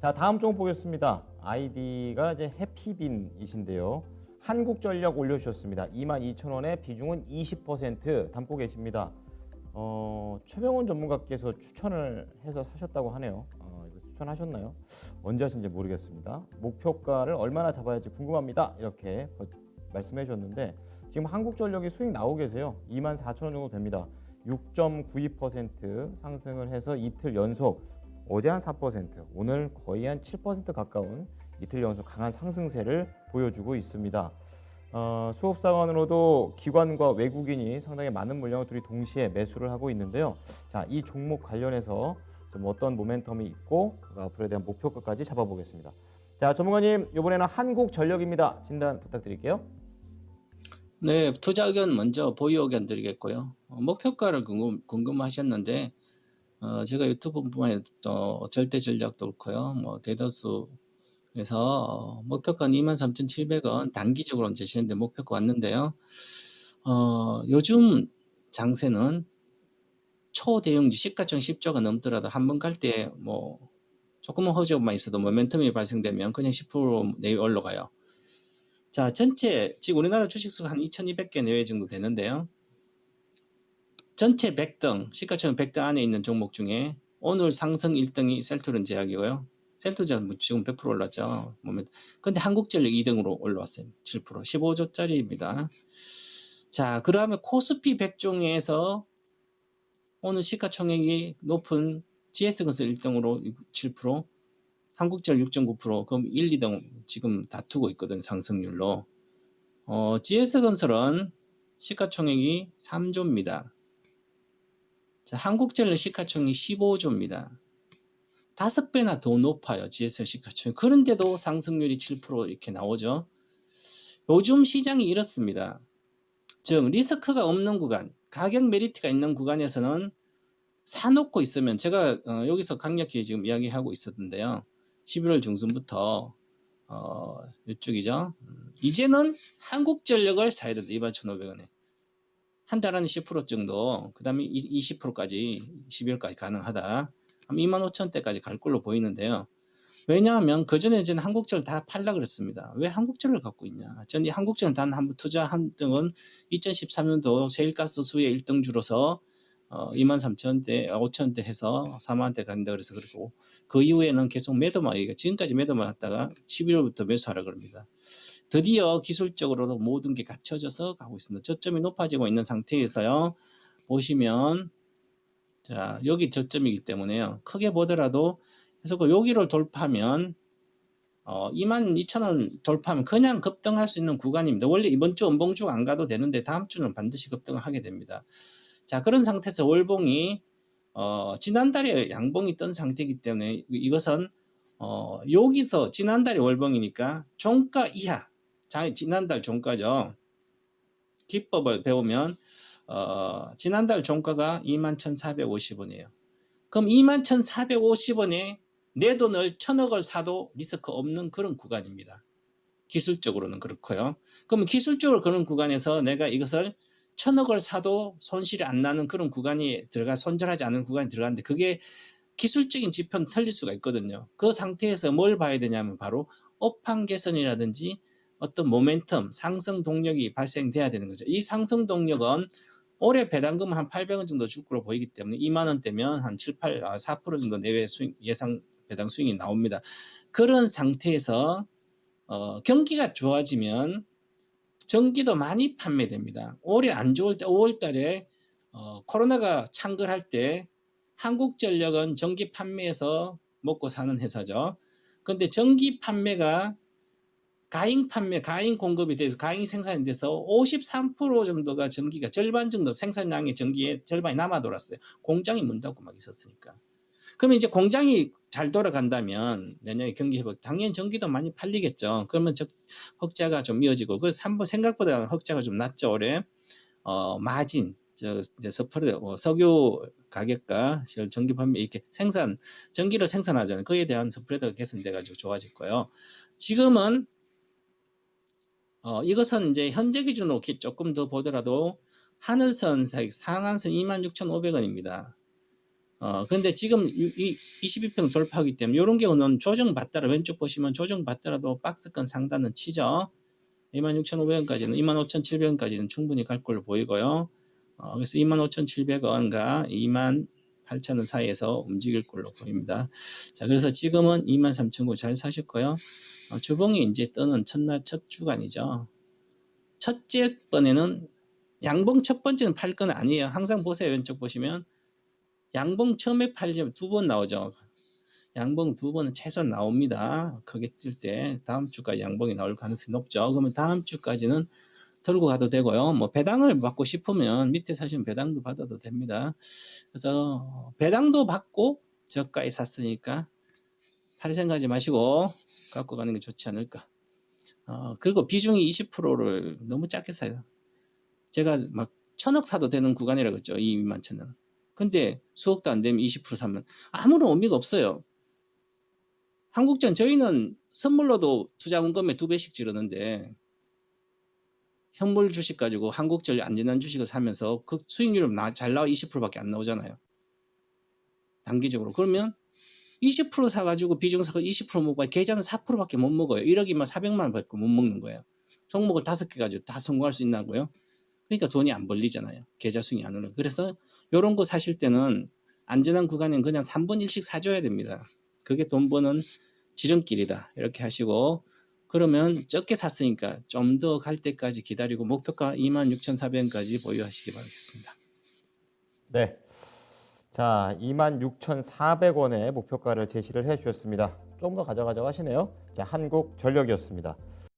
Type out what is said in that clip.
자, 다음 종목 보겠습니다. 아이디가 이제 해피빈이신데요. 한국전력 올려주셨습니다. 22,000원에 비중은 20% 담고 계십니다. 최병원 전문가께서 추천을 해서 사셨다고 하네요. 이거 추천하셨나요? 언제 하신지 모르겠습니다. 목표가를 얼마나 잡아야지 궁금합니다. 이렇게 말씀해 주셨는데 지금 한국전력이 수익 나오고 계세요. 24,000원 정도 됩니다. 6.92% 상승을 해서 이틀 연속, 어제 한 4%, 오늘 거의 한 7% 가까운 이틀 연속 강한 상승세를 보여주고 있습니다. 수업사관으로도 기관과 외국인이 상당히 많은 물량을 둘이 동시에 매수를 하고 있는데요. 자, 이 종목 관련해서 좀 어떤 모멘텀이 있고 그 앞으로에 대한 목표가까지 잡아보겠습니다. 자, 전문가님, 이번에는 한국전력입니다. 진단 부탁드릴게요. 네, 투자 의견 먼저 보유 의견 드리겠고요. 목표가를 궁금하셨는데 제가 유튜브뿐만 또 절대 전략도 그렇고요. 뭐 대다수에서 목표가는 23,700원 단기적으로 제시했는데 목표가 왔는데요. 요즘 장세는 초대형주 시가총 10조가 넘더라도 한 번 갈 때 뭐 조금만 허접만 있어도 모멘텀이 발생되면 그냥 10% 내외 올라가요. 자, 전체 지금 우리나라 주식수가 한 2,200개 내외 정도 되는데요. 전체 100등, 시가총 100등 안에 있는 종목 중에 오늘 상승 1등이 셀트론 제약이고요. 셀트론 지금 100% 올랐죠. 근데 한국전력 2등으로 올라왔어요. 7%, 15조짜리입니다. 자, 그러면 코스피 100 중에서 오늘 시가총액이 높은 GS건설 1등으로 7%, 한국전력 6.9%, 그럼 1, 2등 지금 다투고 있거든, 상승률로. GS건설은 시가총액이 3조입니다. 자, 한국전력 시가총액이 15조입니다. 5배나 더 높아요, GSL 시가총액. 그런데도 상승률이 7% 이렇게 나오죠. 요즘 시장이 이렇습니다. 즉 리스크가 없는 구간, 가격 메리트가 있는 구간에서는 사놓고 있으면, 제가 여기서 강력히 지금 이야기하고 있었는데요. 11월 중순부터 이쪽이죠. 이제는 한국전력을 사야 된다. 21,500원에. 한 달 안에 10% 정도, 그 다음에 20%까지 12월까지 가능하다. 25,000원대까지 갈 걸로 보이는데요. 왜냐하면 그전에 저는 한국전을 다 팔라 그랬습니다. 왜 한국전을 갖고 있냐. 저는 한국전 단 한 번 투자한 적은 2013년도 세일가스 수혜 1등주로서 23,000원대, 5,000원대 해서 4만원대 간다 그래서 그렇고, 그 이후에는 계속 매도만, 지금까지 매도만 했다가 11월부터 매수하라 그럽니다. 드디어 기술적으로도 모든 게 갖춰져서 가고 있습니다. 저점이 높아지고 있는 상태에서요. 보시면 자, 여기 저점이기 때문에요. 크게 보더라도 그래서 여기를 돌파하면 22,000원 돌파하면 그냥 급등할 수 있는 구간입니다. 원래 이번 주 음봉주 안 가도 되는데 다음 주는 반드시 급등을 하게 됩니다. 자, 그런 상태에서 월봉이 지난달에 양봉이 뜬 상태이기 때문에 이것은 여기서 지난달에 월봉이니까 종가 이하, 지난달 종가죠. 기법을 배우면 지난달 종가가 21,450원이에요. 그럼 21,450원에 내 돈을 1,000억을 사도 리스크 없는 그런 구간입니다. 기술적으로는 그렇고요. 그럼 기술적으로 그런 구간에서 내가 이것을 1,000억을 사도 손실이 안 나는 그런 구간이 손절하지 않는 구간이 들어가는데, 그게 기술적인 지표는 틀릴 수가 있거든요. 그 상태에서 뭘 봐야 되냐면 바로 업황 개선이라든지 어떤 모멘텀, 상승 동력이 발생돼야 되는 거죠. 이 상승 동력은 올해 배당금 한 800원 정도 줄 거로 보이기 때문에 2만 원대면 한 4% 정도 내외 예상 배당 수익이 나옵니다. 그런 상태에서 경기가 좋아지면 전기도 많이 판매됩니다. 올해 안 좋을 때 5월 달에 코로나가 창궐할 때 한국전력은 전기 판매에서 먹고 사는 회사죠. 그런데 전기 판매가 가인 공급이 돼서, 가인 생산이 돼서 53% 정도가 전기가, 절반 정도 생산량의 전기의 절반이 남아 돌았어요. 공장이 문 닫고 막 있었으니까. 그러면 이제 공장이 잘 돌아간다면 내년에 경기 회복, 당연히 전기도 많이 팔리겠죠. 그러면 흑자가 좀 이어지고, 그 생각보다 흑자가 좀 낮죠, 올해. 마진, 이제 석유 가격과 전기 판매, 이렇게 전기를 생산하잖아요. 그에 대한 스프레드가 개선돼가지고 좋아질 거예요. 지금은 이것은 이제 현재 기준으로 조금 더 보더라도 하늘선 사익 상한선 26,500원입니다. 근데 지금 이 22평 돌파하기 때문에 이런 경우는 조정받더라 왼쪽 보시면 조정받더라도 박스권 상단은 치죠. 26,500원까지는 25,700원까지는 충분히 갈 걸로 보이고요. 그래서 25,700원과 28,000원 사이에서 움직일 걸로 보입니다. 자, 그래서 지금은 23,000원 잘 사셨고요. 주봉이 이제 뜨는 첫날 첫 주간이죠. 첫째 번에는 양봉 첫 번째는 팔 건 아니에요. 항상 보세요. 왼쪽 보시면 양봉 처음에 팔려면 두 번 나오죠. 양봉 두 번은 최소한 나옵니다. 크게 뜰 때 다음 주까지 양봉이 나올 가능성이 높죠. 그러면 다음 주까지는 들고 가도 되고요. 뭐 배당을 받고 싶으면 밑에 사시면 배당도 받아도 됩니다. 그래서 배당도 받고 저가에 샀으니까 팔 생각하지 마시고 갖고 가는 게 좋지 않을까. 그리고 비중이 20%를 너무 작게 사요. 제가 막 1,000억 사도 되는 구간이라고 했죠. 2만 1,000원. 근데 수억도 안 되면 20% 사면 아무런 의미가 없어요. 한국전 저희는 선물로도 투자원금에 2배씩 지르는데 현물 주식 가지고 한국전 안전한 주식을 사면서 그 수익률은 잘 나와 20%밖에 안 나오잖아요. 단기적으로. 그러면 20% 사가지고 비중 사고 20% 먹어야 계좌는 4%밖에 못 먹어요. 1억이면 400만 원밖에 못 먹는 거예요. 종목을 5개 가지고 다 성공할 수 있나고요? 그러니까 돈이 안 벌리잖아요. 계좌 수익이 안 오르는. 그래서 이런 거 사실 때는 안전한 구간은 그냥 3분 1씩 사줘야 됩니다. 그게 돈 버는 지름길이다. 이렇게 하시고 그러면 적게 샀으니까 좀 더 갈 때까지 기다리고 목표가 26,400원까지 보유하시기 바라겠습니다. 네. 자, 26,400원의 목표가를 제시를 해 주셨습니다. 좀 더 가져가자고 하시네요. 자, 한국전력이었습니다.